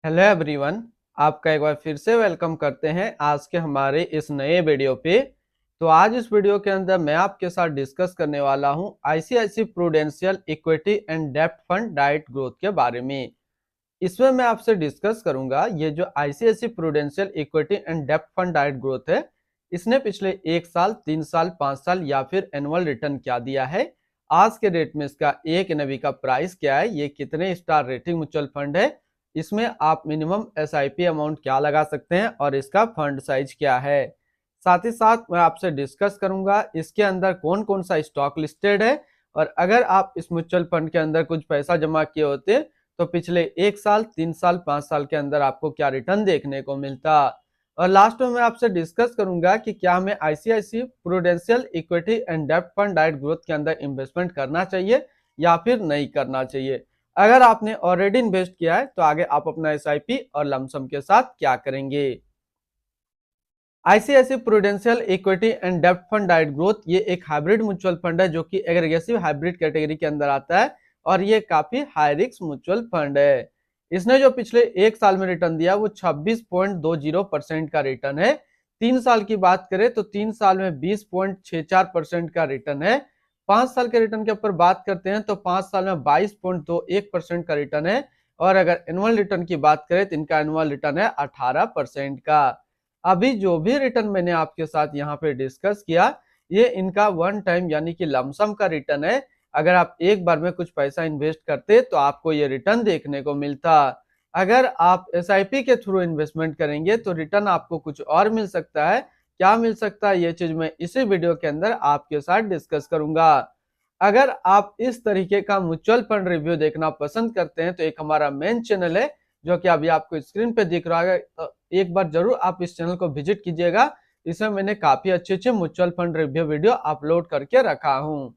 Hello everyone. आपका एक बार फिर से वेलकम करते हैं आज के हमारे इस नए वीडियो पे। तो आज इस वीडियो के अंदर मैं आपके साथ डिस्कस करने वाला हूं आईसीआईसी प्रूडेंशियल इक्विटी एंड डेब्ट फंड डाइट ग्रोथ के बारे में। इसमें मैं आपसे डिस्कस करूंगा ये जो आईसीआईसी प्रूडेंशियल इक्विटी एंड डेब्ट फंड डाइट ग्रोथ है, इसने पिछले 1 साल, 3 साल, 5 साल या फिर एनुअल रिटर्न क्या दिया है, आज के डेट में इसका एक एनएवी का प्राइस क्या है, ये कितने स्टार रेटिंग म्यूचुअल फंड है, इसमें आप मिनिमम एसआईपी अमाउंट क्या लगा सकते हैं और इसका फंड साइज क्या है। साथ ही साथ मैं आपसे डिस्कस करूंगा इसके अंदर कौन कौन सा स्टॉक लिस्टेड है, और अगर आप इस म्यूचुअल फंड के अंदर कुछ पैसा जमा किए होते तो पिछले 1 साल, 3 साल, 5 साल के अंदर आपको क्या रिटर्न देखने को मिलता। और लास्ट में मैं आपसे डिस्कस करूंगा कि क्या हमें आईसीआईसी प्रूडेंशियल इक्विटी एंड डेब्ट फंड डाइट ग्रोथ के अंदर इन्वेस्टमेंट करना चाहिए या फिर नहीं करना चाहिए। अगर आपने ऑलरेडी इन्वेस्ट किया है तो आगे आप अपना एसआईपी और लमसम के साथ क्या करेंगे। आईसीआईसी प्रूडेंशियल इक्विटी एंड डेब्ट फंड डाइट ग्रोथ ये एक हाइब्रिड म्यूचुअल फंड है जो कि एग्रेसिव हाइब्रिड कैटेगरी के अंदर आता है और ये काफी हाई रिस्क म्यूचुअल फंड है। इसने जो पिछले 1 साल में रिटर्न दिया वो 26.20% का रिटर्न है। 3 साल की बात करें तो 3 साल में 20.64% का रिटर्न है। 5 साल के रिटर्न के ऊपर बात करते हैं तो 5 साल में 22.21% का रिटर्न है। और अगर एनुअल रिटर्न की बात करें तो इनका एनुअल रिटर्न है 18% का। अभी जो भी रिटर्न मैंने आपके साथ यहाँ पे डिस्कस किया ये इनका वन टाइम यानी कि लमसम का रिटर्न है। अगर आप एक बार में कुछ पैसा इन्वेस्ट करते तो आपको ये रिटर्न देखने को मिलता। अगर आप एसआईपी के थ्रू इन्वेस्टमेंट करेंगे तो रिटर्न आपको कुछ और मिल सकता है। क्या मिल सकता है ये चीज मैं इसी वीडियो के अंदर आपके साथ डिस्कस करूंगा। अगर आप इस तरीके का म्यूचुअल फंड रिव्यू देखना पसंद करते हैं तो एक हमारा मेन चैनल है जो कि अभी आपको स्क्रीन पे दिख रहा है, तो एक बार जरूर आप इस चैनल को विजिट कीजिएगा। इसमें मैंने काफी अच्छे अच्छे mutual fund review video upload करके रखा हूं।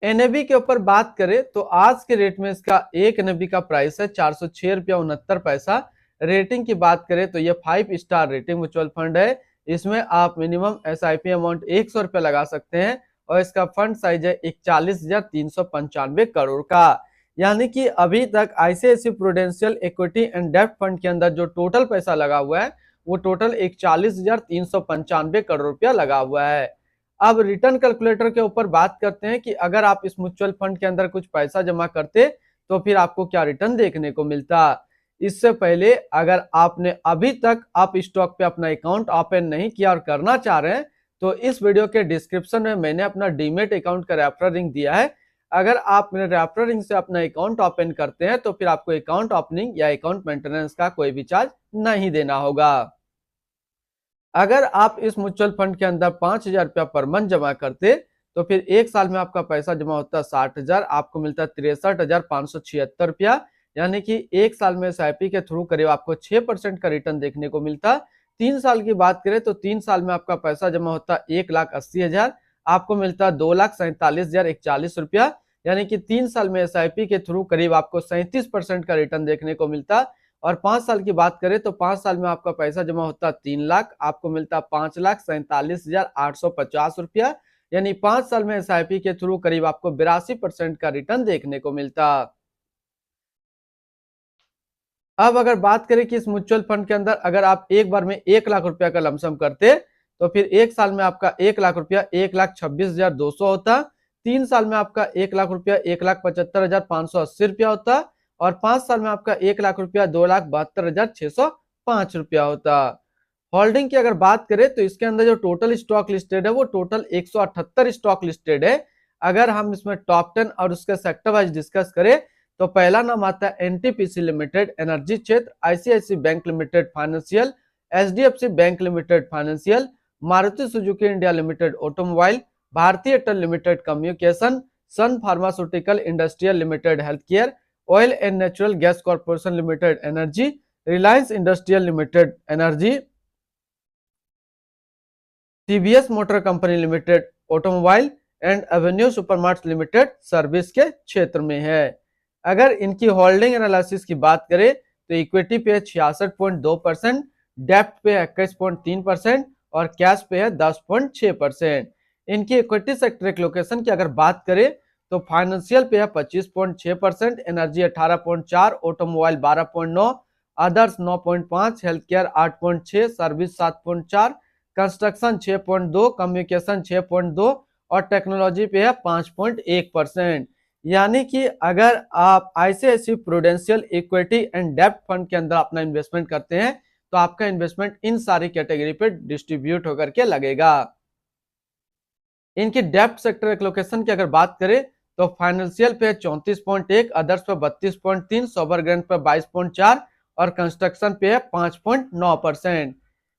एनएबी के ऊपर बात करें तो आज के रेट में इसका एक एनएबी का प्राइस है 406.69 रुपया। रेटिंग की बात करें तो ये 5 स्टार रेटिंग म्यूचुअल फंड है। इसमें आप मिनिमम एसआईपी अमाउंट 100 रुपया लगा सकते हैं और इसका फंड साइज है 41,395 करोड़ का। यानी कि अभी तक आईसीआईसी प्रूडेंशियल इक्विटी एंड डेब्ट फंड के अंदर जो टोटल पैसा लगा हुआ है वो टोटल 41,395 करोड़ रुपया लगा हुआ है। अब रिटर्न कैलकुलेटर के ऊपर बात करते हैं कि अगर आप इस म्यूचुअल फंड के अंदर कुछ पैसा जमा करते तो फिर आपको क्या रिटर्न देखने को मिलता। इससे पहले अगर आपने अभी तक आप स्टॉक पे अपना अकाउंट ओपन नहीं किया और करना चाह रहे हैं तो इस वीडियो के डिस्क्रिप्शन में मैंने अपना डीमेट अकाउंट का रेफरल लिंक दिया है। अगर आप मेरे रेफरल लिंक से अपना अकाउंट ओपन करते हैं तो फिर आपको अकाउंट ओपनिंग या अकाउंट मेंटेनेंस का कोई भी चार्ज नहीं देना होगा। अगर आप इस म्यूचुअल फंड के अंदर 5,000 रुपया पर मंथ जमा करते तो फिर 1 साल में आपका पैसा जमा होता 60,000, आपको मिलता 63,576 रुपया। यानी कि 1 साल में एसआईपी के थ्रू करीब आपको 6% का रिटर्न देखने को मिलता। 3 साल की बात करें तो 3 साल में आपका पैसा जमा होता 1,80,000, आपको मिलता 2,47,041 रुपया। यानी कि 3 साल में एसआईपी के थ्रू करीब आपको 37% का रिटर्न देखने को मिलता। और 5 साल की बात करें तो 5 साल में आपका पैसा जमा होता 3 लाख, आपको मिलता 5,47,850 रुपया। यानी 5 साल में एसआईपी के थ्रू करीब आपको 82% का रिटर्न देखने को मिलता। अब अगर बात करें कि इस म्यूचुअल फंड के अंदर अगर आप एक बार में 1 लाख रुपया का लमसम करते तो फिर 1 साल में आपका 1 लाख रुपया 1,26,200 होता। 3 साल में आपका 1 लाख रुपया 1,75,580 रुपया होता। और 5 साल में आपका 1 लाख रुपया 2,72,605 रुपया होता। होल्डिंग की अगर बात करें तो इसके अंदर जो टोटल स्टॉक लिस्टेड है वो टोटल 178 स्टॉक लिस्टेड है। अगर हम इसमें टॉप 10 और उसके सेक्टर वाइज डिस्कस करें तो पहला नाम आता है एनटीपीसी लिमिटेड एनर्जी क्षेत्र, ICICI bank limited financial, HDFC bank limited financial, Maruti Suzuki India limited automobile, Bharti Airtel limited communication, Sun pharmaceutical industrial limited health care, oil and natural gas corporation limited energy, Reliance industrial limited energy, TVS motor company limited automobile and avenue supermart limited service के क्षेत्र में है। अगर इनकी holding analysis की बात करें तो इक्विटी पे है 66.2%, डेप्ट पे है 21.3% और कैश पे है 10.6%। इनकी इक्विटी सेक्टर लोकेशन की अगर बात करें तो फाइनेंशियल पे है 25.6%, energy 18.4%, automobile 12.9%, others 9.5%, health care 8.6%, service 7.4%, construction 6.2%, communication 6.2% और टेक्नोलॉजी पे है 5.1%। यानी कि अगर आप आईसीआईसीआई प्रूडेंशियल इक्विटी एंड डेब्ट फंड के अंदर अपना इन्वेस्टमेंट करते हैं तो आपका इन्वेस्टमेंट इन सारी कैटेगरी पे डिस्ट्रीब्यूट होकर के लगेगा। इनकी डेब्ट सेक्टर एलोकेशन की अगर बात करें तो फाइनेंशियल पे 34.1%, अदर्स पे 32.3%, सोवर ग्रांट पे 22.4% और कंस्ट्रक्शन पे है 5.9%।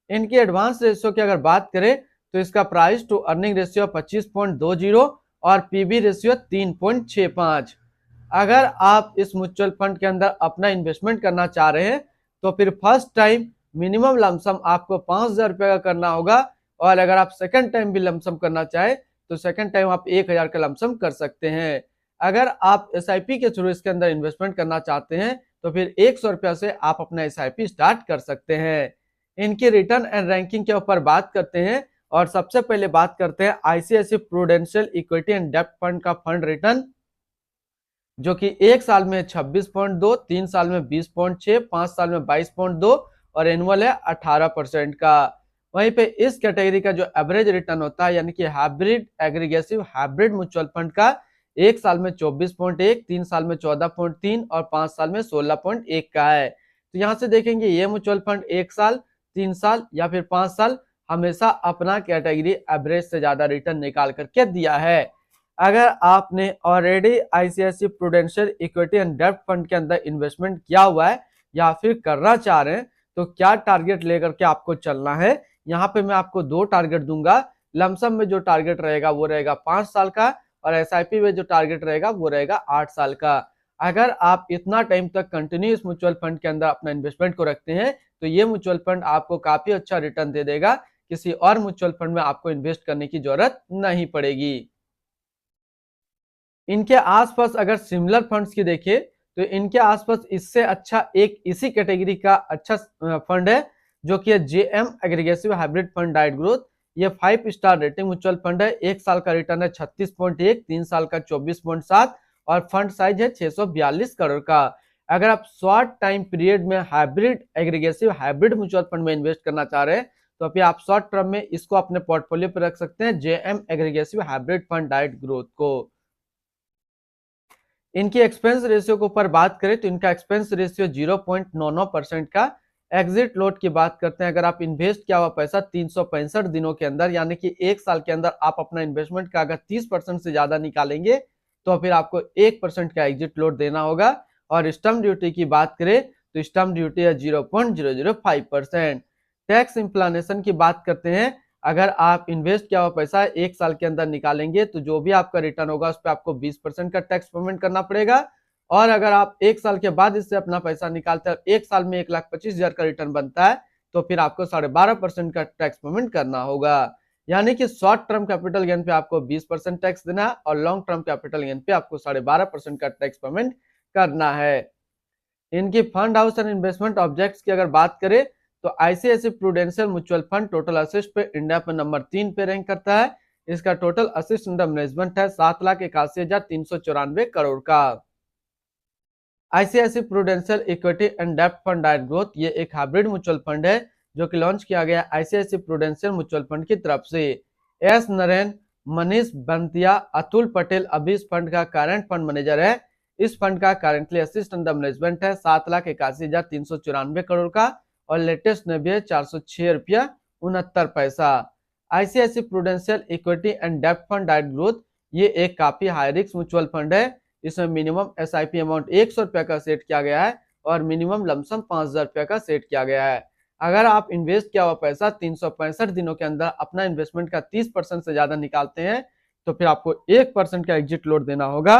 इनकी एडवांस रेशियो की अगर बात करें तो इसका प्राइस टू अर्निंग रेशियो 25.20 और पीबी रेशियो 3.65। अगर आप इस म्यूचुअल फंड के अंदर अपना इन्वेस्टमेंट करना चाह रहे हैं तो फिर फर्स्ट टाइम मिनिमम लमसम आपको 5,000 रुपये का करना होगा, और अगर आप सेकंड टाइम भी लमसम करना चाहे तो सेकंड टाइम आप 1,000 का लमसम कर सकते हैं। अगर आप एसआईपी के थ्रू इसके अंदर इन्वेस्टमेंट करना चाहते हैं तो फिर 100 रुपया से आप अपना एसआईपी स्टार्ट कर सकते हैं। इनकी रिटर्न एंड रैंकिंग के ऊपर बात करते हैं और सबसे पहले बात करते हैं आईसीआईसीआई प्रूडेंशियल इक्विटी एंड डेब्ट फंड का फंड रिटर्न, जो कि 1 साल में 26.2, 3 साल में 20.6, 5 साल में 22.2 और एनुअल है 18% का। वहीं पे इस कैटेगरी का जो एवरेज रिटर्न होता है यानी कि हाइब्रिड एग्रीगेसिव हाइब्रिड म्यूचुअल फंड का 1 साल में 24.1, 3 साल में 14.3 और 5 साल में 16.1 का है। तो यहाँ से देखेंगे ये म्यूचुअल फंड 1 साल, 3 साल या फिर 5 साल हमेशा अपना कैटेगरी एवरेज से ज्यादा रिटर्न निकाल करके दिया है। अगर आपने already ICICI prudential equity and डेब्ट फंड के अंदर इन्वेस्टमेंट किया हुआ है या फिर करना चाह रहे हैं तो क्या टारगेट लेकर के आपको चलना है, यहाँ पे मैं आपको 2 टारगेट दूंगा। लमसम में जो टारगेट रहेगा वो रहेगा 5 साल का और एसआईपी में जो टारगेट रहेगा वो रहेगा 8 साल का। अगर आप इतना टाइम तक कंटिन्यू इस म्यूचुअल फंड के अंदर अपना इन्वेस्टमेंट को रखते हैं तो ये म्यूचुअल फंड आपको काफी अच्छा रिटर्न दे देगा, किसी और म्यूचुअल फंड में आपको इन्वेस्ट करने की जरूरत नहीं पड़ेगी। इनके आसपास अगर सिमिलर फंड्स की देखें तो इनके आसपास इससे अच्छा एक इसी कैटेगरी का अच्छा फंड है जो कि जेएम एग्रीगेसिव हाइब्रिड फंड डाइट ग्रोथ। ये 5 स्टार रेटिंग म्यूचुअल फंड है। 1 साल का रिटर्न है 36.1, 3 साल का 24.7 और फंड साइज है 642 करोड़ का। अगर आप शॉर्ट टाइम पीरियड में हाइब्रिड एग्रीगेसिव हाइब्रिड म्यूचुअल फंड में इन्वेस्ट करना चाह रहे हैं तो फिर आप शॉर्ट टर्म में इसको अपने पोर्टफोलियो पर रख सकते हैं, जेएम एग्रीगेसिव हाइब्रिड फंड डाइट ग्रोथ को। इनकी एक्सपेंस रेशियो के ऊपर बात करें तो इनका एक्सपेंस रेशियो 0.99% का। एग्जिट लोड की बात करते हैं, अगर आप इन्वेस्ट किया हुआ पैसा 365 दिनों के अंदर यानी कि 1 साल के अंदर आप अपना इन्वेस्टमेंट का अगर 30% से ज्यादा निकालेंगे तो फिर आपको 1% का एग्जिट लोड देना होगा। और स्टम्प ड्यूटी की बात करें तो स्टम्प ड्यूटी है 0.005%। टैक्स इंप्लानेशन की बात करते हैं, अगर आप इन्वेस्ट किया हुआ पैसा 1 साल के अंदर निकालेंगे तो जो भी आपका रिटर्न होगा उस पर आपको 20% का टैक्स पेमेंट करना पड़ेगा। और अगर आप 1 साल के बाद इससे अपना पैसा निकालते हैं, 1 साल में 1,25,000 का रिटर्न बनता है तो फिर आपको 12.5% का टैक्स पेमेंट करना होगा। यानी कि शॉर्ट टर्म कैपिटल गेन पे आपको 20% टैक्स देना है और लॉन्ग टर्म कैपिटल गेन पे आपको 12.5% का टैक्स पेमेंट करना है। इनकी fund house and investment objects की अगर बात करें तो ICICI prudential mutual fund total assist पे इंडिया पे नंबर 3 पे रैंक करता है। इसका टोटल असिस्ट अंडर मैनेजमेंट है 7,81,394 करोड़ का। आईसीआईसीआई प्रूडेंशियल इक्विटी एंड डेब्ट फंड डाइट ग्रोथ ये एक हाइब्रिड म्यूचुअल फंड है जो कि लॉन्च किया गया आईसीआईसीआई प्रूडेंशियल म्यूचुअल फंड की तरफ से। एस नरेन, मनीष बंतिया, अतुल पटेल अभी इस फंड का करंट फंड मैनेजर है। इस फंड का करंटली असिस्ट अंडर मैनेजमेंट है 7,81,394 करोड़ का और लेटेस्ट ने भी है 406 रुपया 69 पैसा। आईसीआईसीआई प्रूडेंशियल इक्विटी एंड डेब्ट फंड डाइट ग्रोथ ये एक काफी हाई रिस्क म्यूचुअल फंड है। इसमें मिनिमम एसआईपी अमाउंट 100 रुपया का सेट किया गया है और मिनिमम लमसम 5,000 रुपया का सेट किया गया है। अगर आप इन्वेस्ट किया हुआ पैसा 365 दिनों के अंदर अपना इन्वेस्टमेंट का 30% से ज्यादा निकालते हैं तो फिर आपको 1% का एग्जिट लोड देना होगा।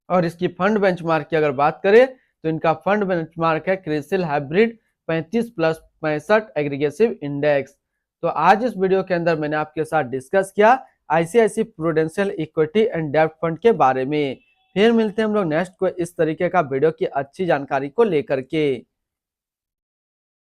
और इसकी फंड बेंचमार्क की अगर बात करें तो इनका फंड बेंचमार्क है क्रिसिल हाइब्रिड 35+65 एग्रीगेसिव इंडेक्स। तो आज इस वीडियो के अंदर मैंने आपके साथ डिस्कस किया आईसीआईसीआई प्रूडेंशियल इक्विटी एंड डेब्ट फंड के बारे में। फिर मिलते हैं हम लोग नेक्स्ट को इस तरीके का वीडियो की अच्छी जानकारी को लेकर के।